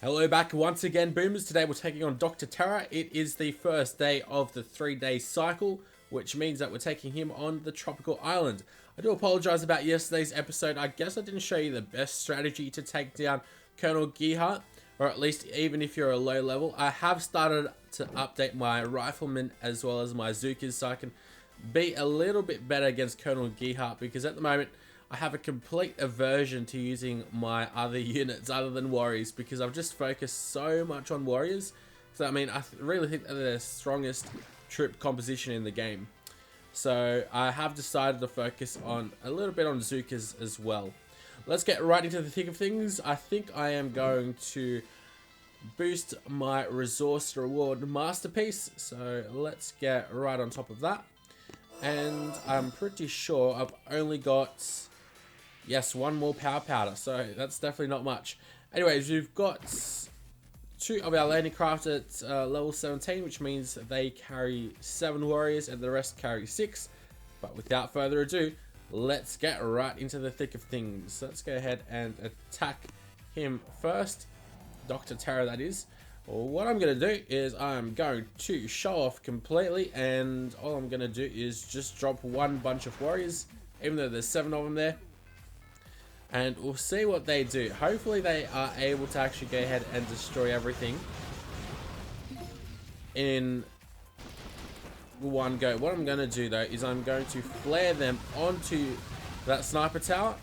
Hello back once again, Boomers. Today we're taking on Dr. Terra. It is the first day of the 3-day cycle, which means that we're taking him on the tropical island. I do apologize about yesterday's episode. I guess I didn't show you the best strategy to take down Colonel Gearhart, or at least even if you're a low level. I have started to update my riflemen as well as my Zookas so I can be a little bit better against Colonel Gearhart, because at the moment I have a complete aversion to using my other units other than warriors, because I've just focused so much on warriors. So I mean, I really think that they're the strongest troop composition in the game. So I have decided to focus on a little bit on Zookas as well. Let's get right into the thick of things. I think I am going to boost my resource reward masterpiece. So let's get right on top of that. And I'm pretty sure I've only got, yes, one more power powder, so that's definitely not much. Anyways, we've got 2 of our landing craft at level 17, which means they carry 7 warriors and the rest carry 6. But without further ado, let's get right into the thick of things. Let's go ahead and attack him first, Dr. Terra that is. What I'm going to do is I'm going to show off completely, and all I'm going to do is just drop one bunch of warriors, even though there's 7 of them there. And we'll see what they do. Hopefully they are able to actually go ahead and destroy everything in one go. What I'm going to do though is I'm going to flare them onto that sniper tower.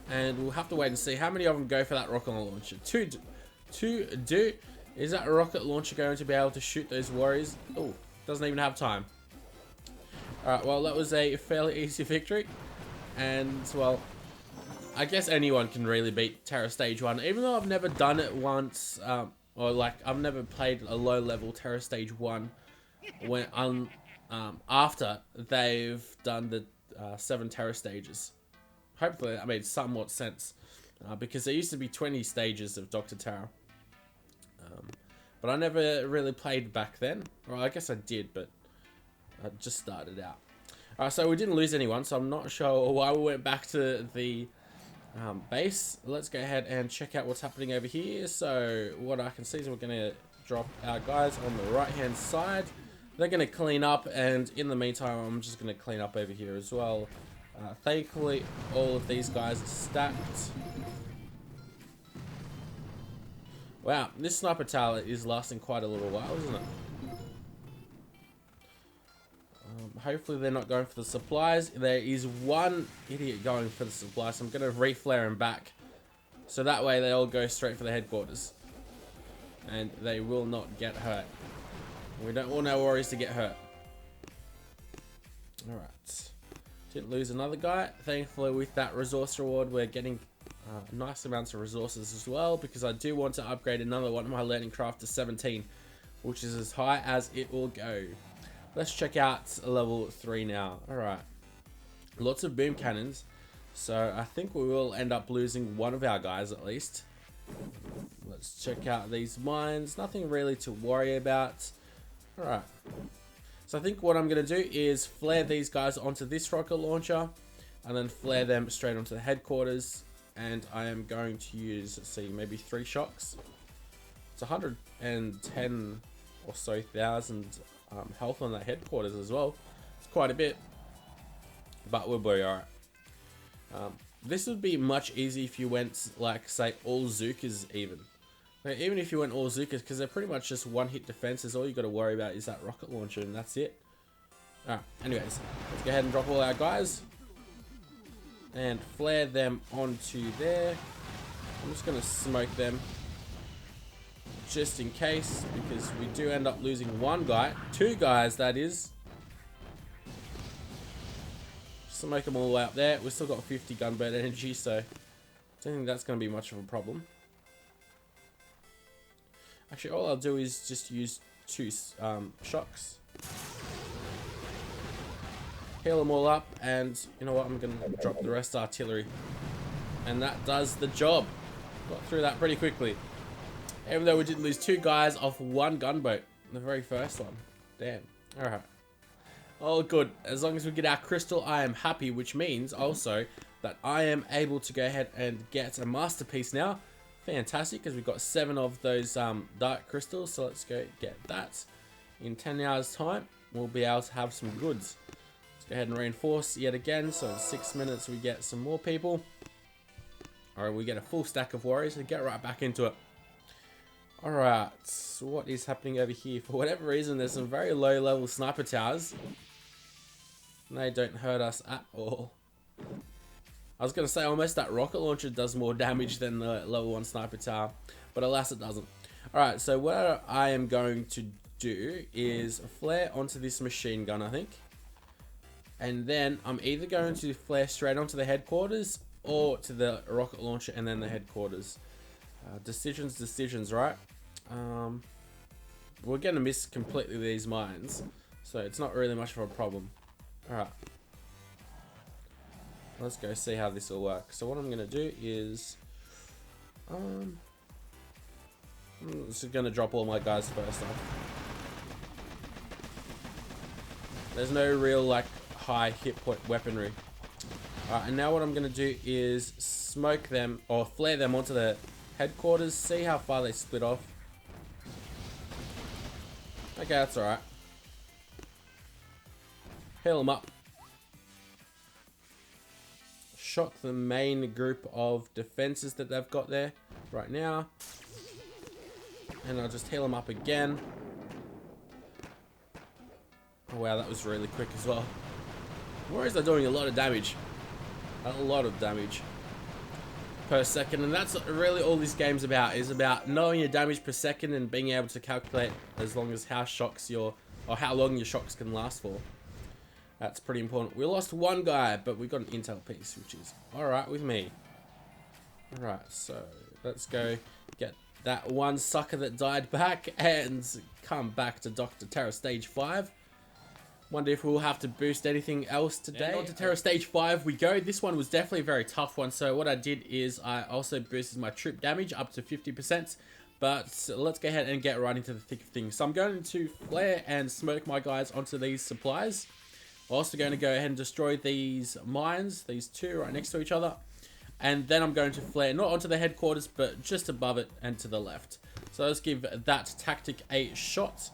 And we'll have to wait and see how many of them go for that rocket launcher. Is that rocket launcher going to be able to shoot those warriors? Oh, doesn't even have time. Alright, well that was a fairly easy victory. And, well, I guess anyone can really beat Terra Stage 1. Even though I've never done it once, or like, I've never played a low level Terra Stage 1 when, after they've done the 7 Terra stages. Hopefully that made somewhat sense, because there used to be 20 stages of Dr. Terra. But I never really played back then. Or I guess I did, but I just started out. So we didn't lose anyone, so I'm not sure why we went back to the base. Let's go ahead and check out what's happening over here. So what I can see is we're going to drop our guys on the right hand side. They're going to clean up, and in the meantime I'm just going to clean up over here as well. Thankfully all of these guys are stacked. Wow, this sniper tower is lasting quite a little while, isn't it? Hopefully they're not going for the supplies. There is one idiot going for the supplies, so I'm going to reflare him back. So that way they all go straight for the headquarters. And they will not get hurt. We don't want our warriors to get hurt. Alright. Didn't lose another guy. Thankfully with that resource reward we're getting nice amounts of resources as well, because I do want to upgrade another one of my landing craft to 17, which is as high as it will go. Let's check out level 3 now. Alright. Lots of boom cannons. So I think we will end up losing one of our guys at least. Let's check out these mines. Nothing really to worry about. Alright. So I think what I'm going to do is flare these guys onto this rocket launcher, and then flare them straight onto the headquarters. And I am going to use, let's see, maybe 3 shocks. It's 110 or so thousand health on that headquarters as well. It's quite a bit, but we'll be alright. This would be much easier if you went, like, say, all Zookas even. Like, even if you went all Zookas, because they're pretty much just one-hit defenses. All you got to worry about is that rocket launcher, and that's it. Alright, anyways, let's go ahead and drop all our guys. And flare them onto there. I'm just going to smoke them, just in case, because we do end up losing one guy. 2 guys, that is. Smoke them all the way up there. We've still got 50 gunboat energy, so I don't think that's going to be much of a problem. Actually, all I'll do is just use 2 shocks. Heal them all up, and you know what, I'm going to drop the rest artillery. And that does the job. Got through that pretty quickly. Even though we did lose 2 guys off 1 gunboat. The very first one. Damn. Alright. All good. As long as we get our crystal, I am happy. Which means also that I am able to go ahead and get a masterpiece now Fantastic, because we've got 7 of those dark crystals. So let's go get that. In 10 hours time, we'll be able to have some goods. Let's go ahead and reinforce yet again. So in 6 minutes we get some more people. Alright, we get a full stack of warriors and get right back into it. Alright, so what is happening over here? For whatever reason, there's some very low level sniper towers. And they don't hurt us at all. I was going to say almost that rocket launcher does more damage than the level 1 sniper tower. But alas, it doesn't. Alright, so what I am going to do is flare onto this machine gun, I think. And then I'm either going to flare straight onto the headquarters or to the rocket launcher and then the headquarters. Decisions, right? We're going to miss completely these mines, so it's not really much of a problem. Alright. Let's go see how this will work. So what I'm going to do is... I'm just going to drop all my guys first off. There's no real, like, high hit point weaponry. Alright, and now what I'm going to do is smoke them, or flare them onto the headquarters, see how far they split off. Okay, that's alright. Heal them up. Shock the main group of defenses that they've got there right now. And I'll just heal them up again. Oh wow, that was really quick as well. Warriors are doing a lot of damage. A lot of damage per second, and that's really all this game's about, is about knowing your damage per second and being able to calculate as long as how long your shocks can last for. That's pretty important. We lost one guy, but we got an intel piece, which is alright with me. Alright, so let's go get that one sucker that died back and come back to Dr. Terra Stage 5. Wonder if we'll have to boost anything else today. And on to Terra Stage 5 we go. This one was definitely a very tough one. So what I did is I also boosted my troop damage up to 50%. But let's go ahead and get right into the thick of things. So I'm going to flare and smoke my guys onto these supplies. I'm also going to go ahead and destroy these mines. These two right next to each other. And then I'm going to flare not onto the headquarters, but just above it and to the left. So let's give that tactic a shot.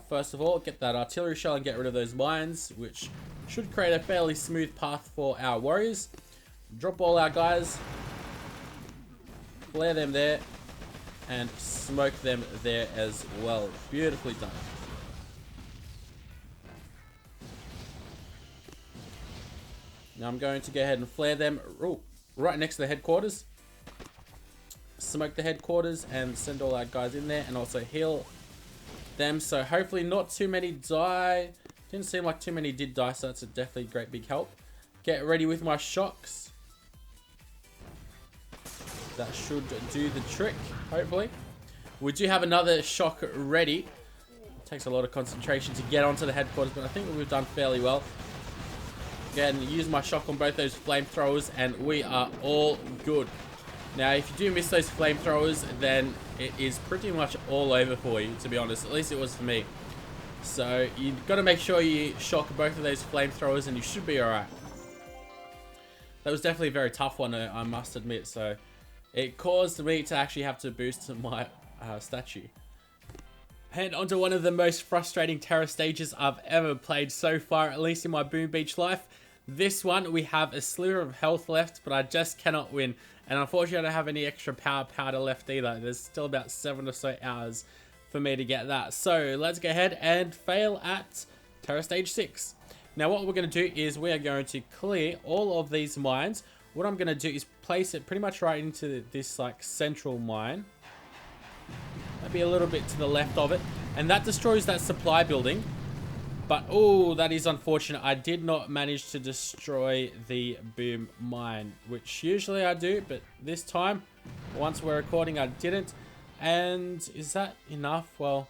First of all, get that artillery shell and get rid of those mines, which should create a fairly smooth path for our warriors. Drop all our guys, flare them there, and smoke them there as well. Beautifully done. Now I'm going to go ahead and flare them right next to the headquarters. Smoke the headquarters and send all our guys in there, and also heal them. So hopefully not too many die. Didn't seem like too many did die, so that's a definitely great big help. Get ready with my shocks. That should do the trick, hopefully. We do have another shock ready. It takes a lot of concentration to get onto the headquarters, but I think we've done fairly well. Again, use my shock on both those flamethrowers and we are all good. Now, if you do miss those flamethrowers, then it is pretty much all over for you, to be honest. At least it was for me. So, you've got to make sure you shock both of those flamethrowers and you should be alright. That was definitely a very tough one, I must admit. So, it caused me to actually have to boost my statue. And onto one of the most frustrating Terra stages I've ever played so far, at least in my Boom Beach life. This one, we have a sliver of health left, but I just cannot win. And unfortunately, I don't have any extra power powder left either. There's still about 7 or so hours for me to get that. So let's go ahead and fail at Terra Stage 6. Now what we're going to do is we are going to clear all of these mines. What I'm going to do is place it pretty much right into this like central mine. Maybe a little bit to the left of it. And that destroys that supply building. But, oh, that is unfortunate. I did not manage to destroy the boom mine, which usually I do, but this time, once we're recording, I didn't. And is that enough? Well,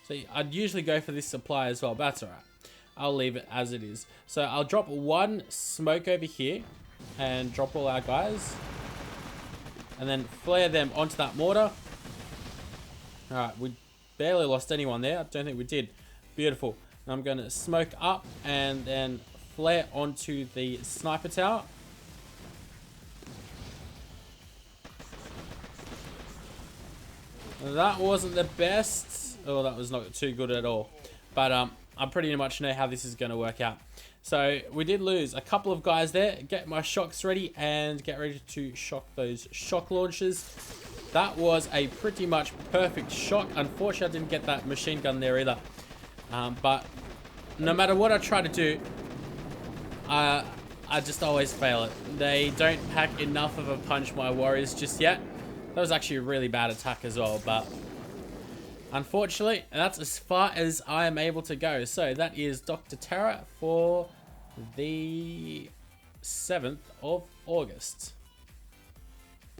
so I'd usually go for this supply as well, but that's alright. I'll leave it as it is. So I'll drop one smoke over here and drop all our guys. And then flare them onto that mortar. Alright, we barely lost anyone there. I don't think we did. Beautiful. I'm going to smoke up and then flare onto the sniper tower. That wasn't the best. Oh, that was not too good at all. But I pretty much know how this is going to work out. So we did lose a couple of guys there. Get my shocks ready and get ready to shock those shock launchers. That was a pretty much perfect shock. Unfortunately, I didn't get that machine gun there either. But no matter what I try to do, I just always fail it. They don't pack enough of a punch, my warriors, just yet. That was actually a really bad attack as well, but unfortunately, that's as far as I am able to go. So that is Dr. Terra for the 7th of August.